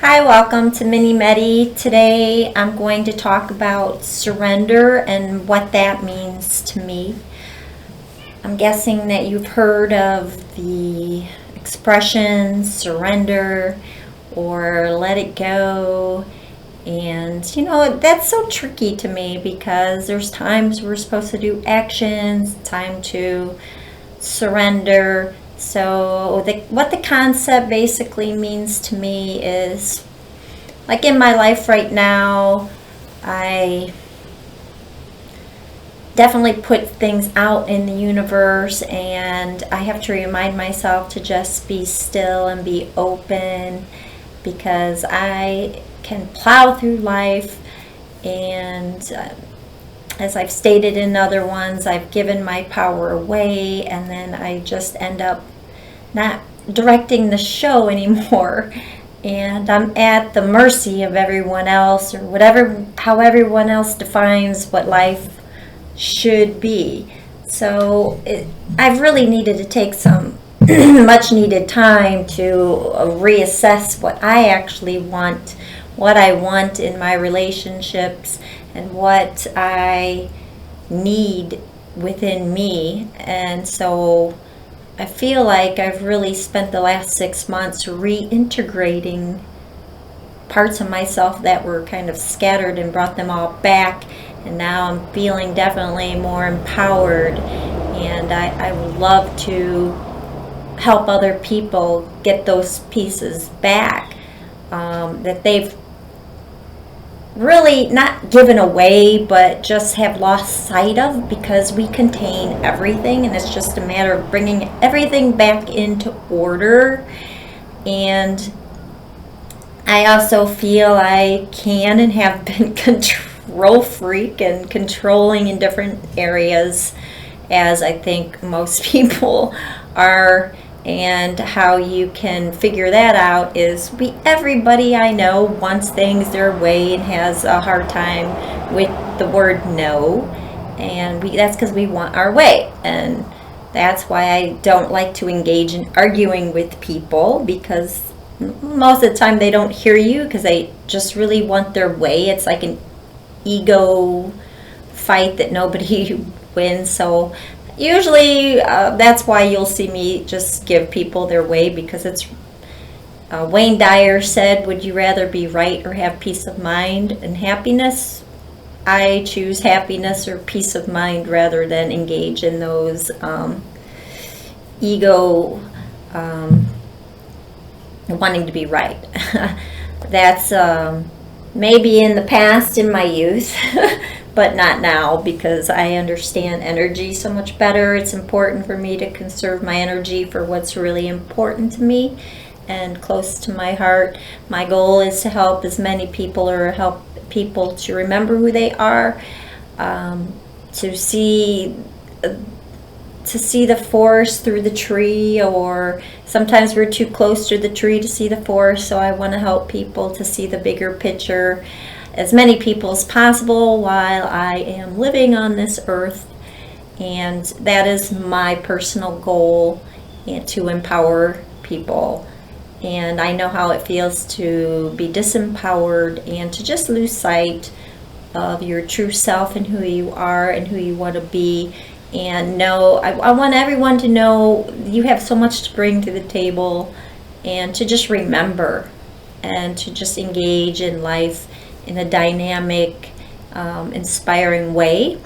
Hi, welcome to Mini Medi. Today I'm going to talk about surrender and what that means to me. I'm guessing that you've heard of the expression surrender or let it go. And that's so tricky to me because there's times we're supposed to do actions, time to surrender. So what the concept basically means to me is, like in my life right now, I definitely put things out in the universe, and I have to remind myself to just be still and be open, because I can plow through life, and as I've stated in other ones, I've given my power away, and then I just end up not directing the show anymore, and I'm at the mercy of everyone else, or how everyone else defines what life should be. So I've really needed to take some much needed time to reassess what I actually want, what I want in my relationships, and what I need within me. And so I feel like I've really spent the last 6 months reintegrating parts of myself that were kind of scattered and brought them all back. And now I'm feeling definitely more empowered, and I would love to help other people get those pieces back that they've really not given away, but just have lost sight of, because we contain everything, and it's just a matter of bringing everything back into order. And I also feel I can and have been control freak and controlling in different areas, as I think most people are. And how you can figure that out is everybody I know wants things their way and has a hard time with the word no, and that's because we want our way. And that's why I don't like to engage in arguing with people, because most of the time they don't hear you because they just really want their way. It's like an ego fight that nobody wins. So usually that's why you'll see me just give people their way, because it's Wayne Dyer said, would you rather be right or have peace of mind and happiness? I choose happiness or peace of mind rather than engage in those ego wanting to be right. That's maybe in the past, in my youth, but not now, because I understand energy so much better. It's important for me to conserve my energy for what's really important to me and close to my heart. My goal is to help as many people, or help people to remember who they are, to see the forest through the tree, or sometimes we're too close to the tree to see the forest. So I want to help people to see the bigger picture, as many people as possible while I am living on this earth. And that is my personal goal, to empower people. And I know how it feels to be disempowered and to just lose sight of your true self and who you are and who you want to be. And I want everyone to know you have so much to bring to the table, and to just remember and to just engage in life in a dynamic, inspiring way.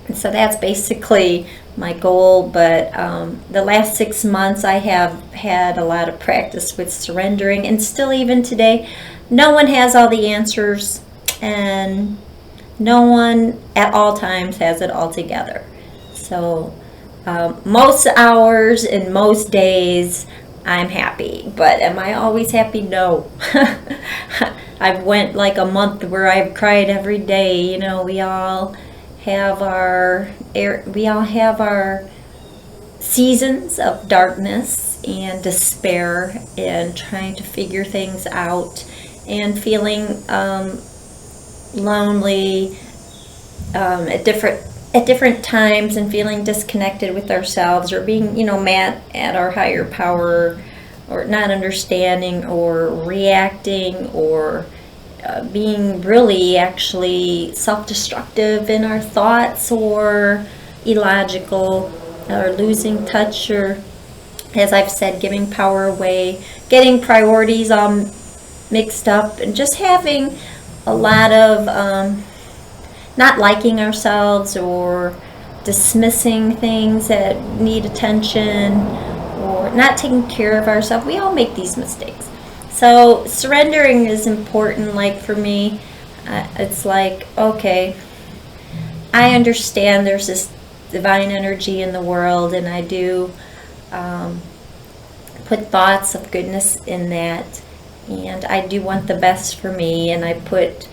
And so that's basically my goal. But the last 6 months I have had a lot of practice with surrendering, and still even today, no one has all the answers, and no one at all times has it all together. So most hours and most days I'm happy, but am I always happy? No. I've went like a month where I've cried every day. We all have our seasons of darkness and despair, and trying to figure things out, and feeling lonely at different times, and feeling disconnected with ourselves, or being mad at our higher power, or not understanding or reacting or being really actually self-destructive in our thoughts or illogical or losing touch or, as I've said, giving power away, getting priorities all mixed up, and just having a lot of not liking ourselves or dismissing things that need attention or not taking care of ourselves. We all make these mistakes. So surrendering is important. Like for me, it's like, okay, I understand there's this divine energy in the world, and I do put thoughts of goodness in that, and I do want the best for me, and I put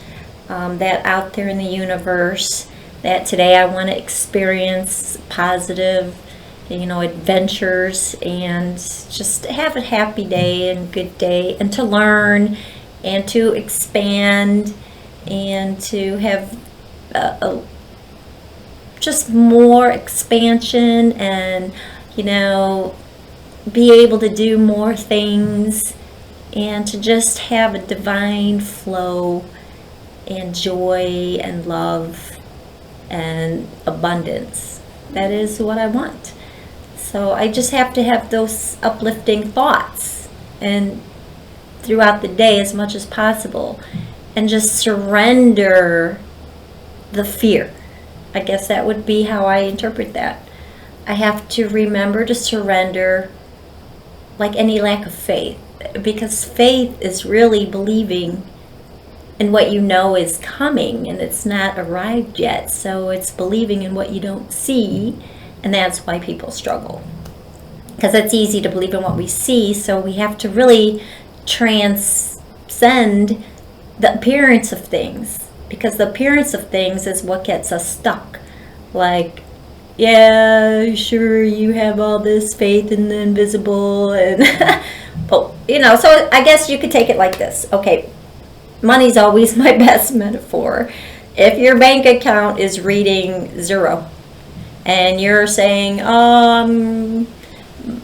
that out there in the universe, that today I want to experience positive, adventures, and just have a happy day and good day, and to learn and to expand and to have just more expansion and, be able to do more things and to just have a divine flow and joy and love and abundance. That is what I want. So I just have to have those uplifting thoughts and throughout the day as much as possible, and just surrender the fear. I guess that would be how I interpret that. I have to remember to surrender, like any lack of faith, because faith is really believing in what you know is coming and it's not arrived yet. So it's believing in what you don't see, and that's why people struggle, because it's easy to believe in what we see. So we have to really transcend the appearance of things, because the appearance of things is what gets us stuck. Like, yeah, sure, you have all this faith in the invisible, and but so I guess you could take it like this. Okay, money's always my best metaphor. If your bank account is reading 0 and you're saying,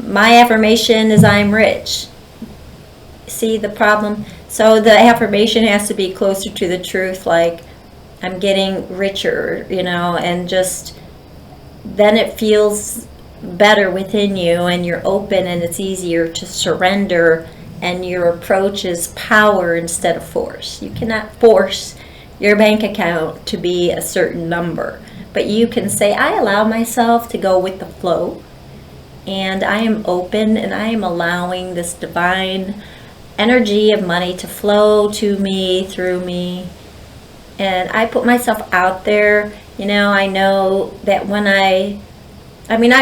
my affirmation is I'm rich. See the problem? So the affirmation has to be closer to the truth, like I'm getting richer, and just then it feels better within you, and you're open, and it's easier to surrender, and your approach is power instead of force. You cannot force your bank account to be a certain number, but you can say, I allow myself to go with the flow, and I am open, and I am allowing this divine energy of money to flow to me, through me, and I put myself out there. I know that when I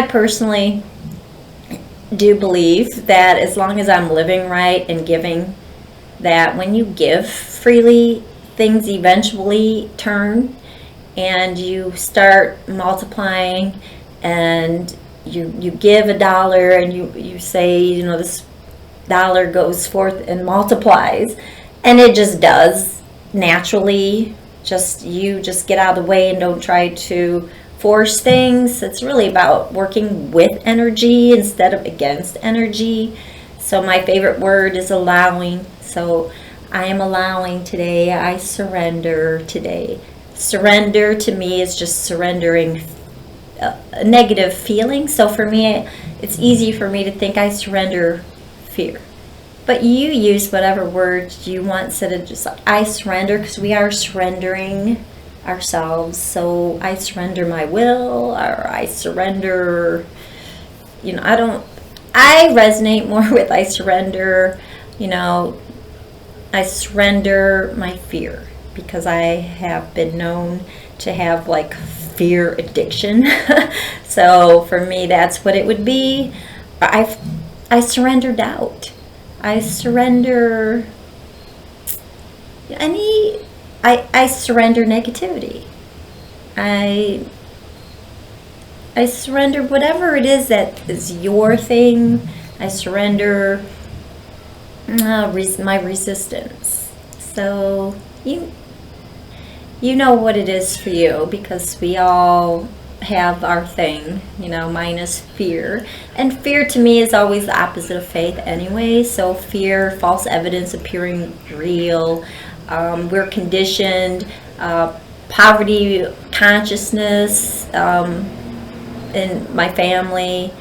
personally do believe that as long as I'm living right and giving, that when you give freely, things eventually turn, and you start multiplying, and you give $1, and you say, this dollar goes forth and multiplies, and it just does naturally. You just get out of the way and don't try to force things. It's really about working with energy instead of against energy. So my favorite word is allowing. So I am allowing today. I surrender today. Surrender to me is just surrendering a negative feeling. So for me, it's easy for me to think I surrender fear. But you use whatever words you want instead of just like I surrender, because we are surrendering ourselves. So I surrender my will, or I surrender, I resonate more with I surrender, I surrender my fear, because I have been known to have like fear addiction. So for me, that's what it would be. I surrender doubt. I surrender I surrender negativity. I surrender whatever it is that is your thing. I surrender my resistance. So you know what it is for you, because we all have our thing, you know, minus fear. And fear to me is always the opposite of faith anyway. So fear, false evidence appearing real. We're conditioned. Poverty consciousness in my family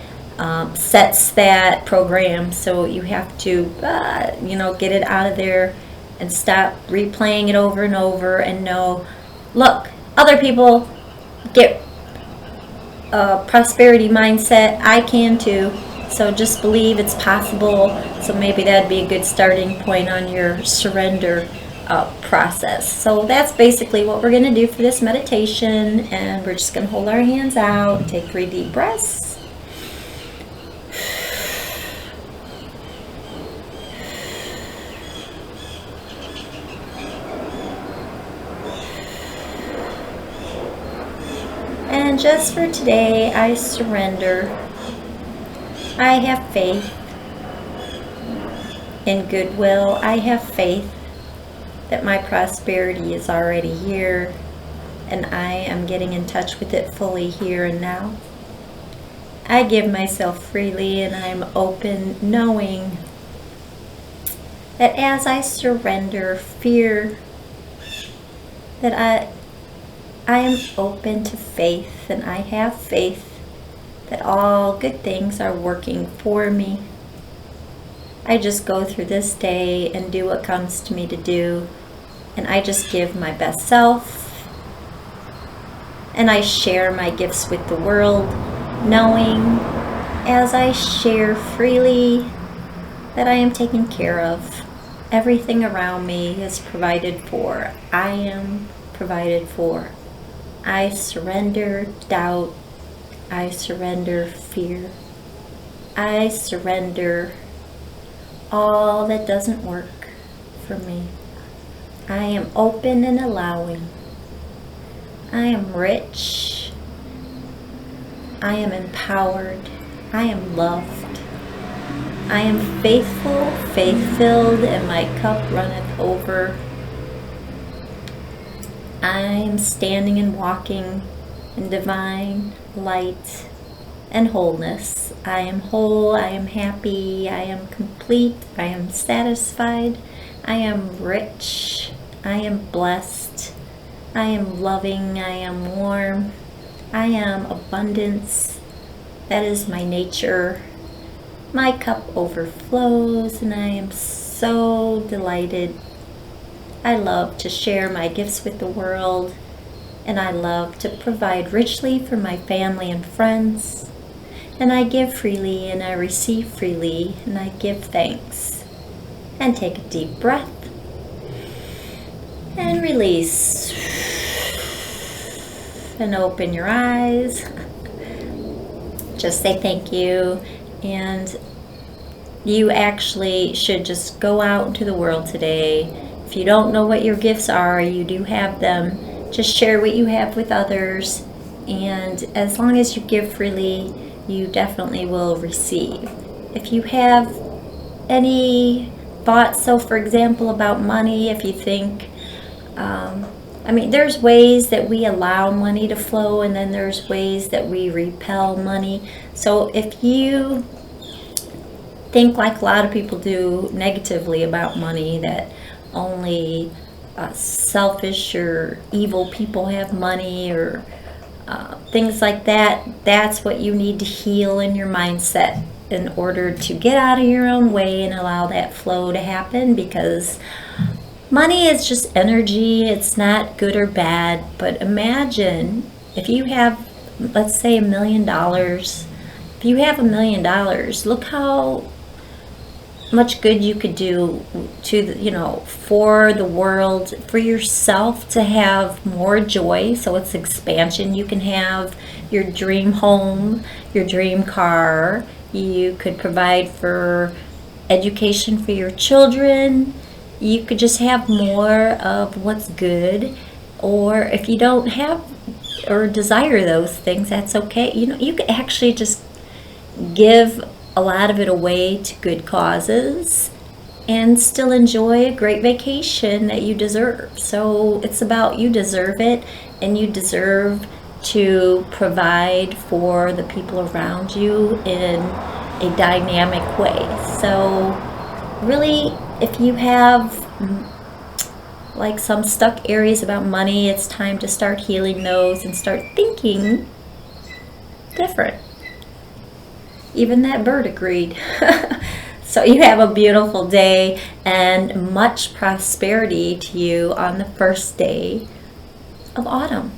sets that program. So you have to, you know, get it out of there and stop replaying it over and over and know, look, other people get a prosperity mindset. I can too. So just believe it's possible. So maybe that'd be a good starting point on your surrender process. So that's basically what we're going to do for this meditation, and we're just going to hold our hands out, take 3 deep breaths. And just for today, I surrender. I have faith in goodwill. I have faith that my prosperity is already here, and I am getting in touch with it fully here and now. I give myself freely, and I'm open, knowing that as I surrender fear, that I am open to faith, and I have faith that all good things are working for me. I just go through this day and do what comes to me to do, and I just give my best self, and I share my gifts with the world, knowing as I share freely that I am taken care of. Everything around me is provided for. I am provided for. I surrender doubt. I surrender fear. I surrender all that doesn't work for me. I am open and allowing. I am rich. I am empowered. I am loved. I am faithful, faith-filled, and my cup runneth over. I am standing and walking in divine light and wholeness. I am whole. I am happy. I am complete. I am satisfied. I am rich. I am blessed. I am loving. I am warm. I am abundance. That is my nature. My cup overflows, and I am so delighted. I love to share my gifts with the world, and I love to provide richly for my family and friends. And I give freely, and I receive freely, and I give thanks. And take a deep breath. And release. And open your eyes. Just say thank you. And you actually should just go out into the world today. If you don't know what your gifts are, you do have them. Just share what you have with others. And as long as you give freely, you definitely will receive. If you have any thoughts, so for example about money, if you think, there's ways that we allow money to flow, and then there's ways that we repel money. So if you think like a lot of people do negatively about money, that only selfish or evil people have money, or things like that, that's what you need to heal in your mindset in order to get out of your own way and allow that flow to happen. Because money is just energy. It's not good or bad. But imagine if you have, let's say, $1 million. If you have $1 million, look how much good you could do to for the world, for yourself to have more joy. So it's expansion. You can have your dream home, your dream car. You could provide for education for your children. You could just have more of what's good. Or if you don't have or desire those things, that's okay. You could actually just give a lot of it away to good causes and still enjoy a great vacation that you deserve. So it's about, you deserve it, and you deserve to provide for the people around you in a dynamic way. So really, if you have like some stuck areas about money, it's time to start healing those and start thinking different. Even that bird agreed. So you have a beautiful day and much prosperity to you on the first day of autumn.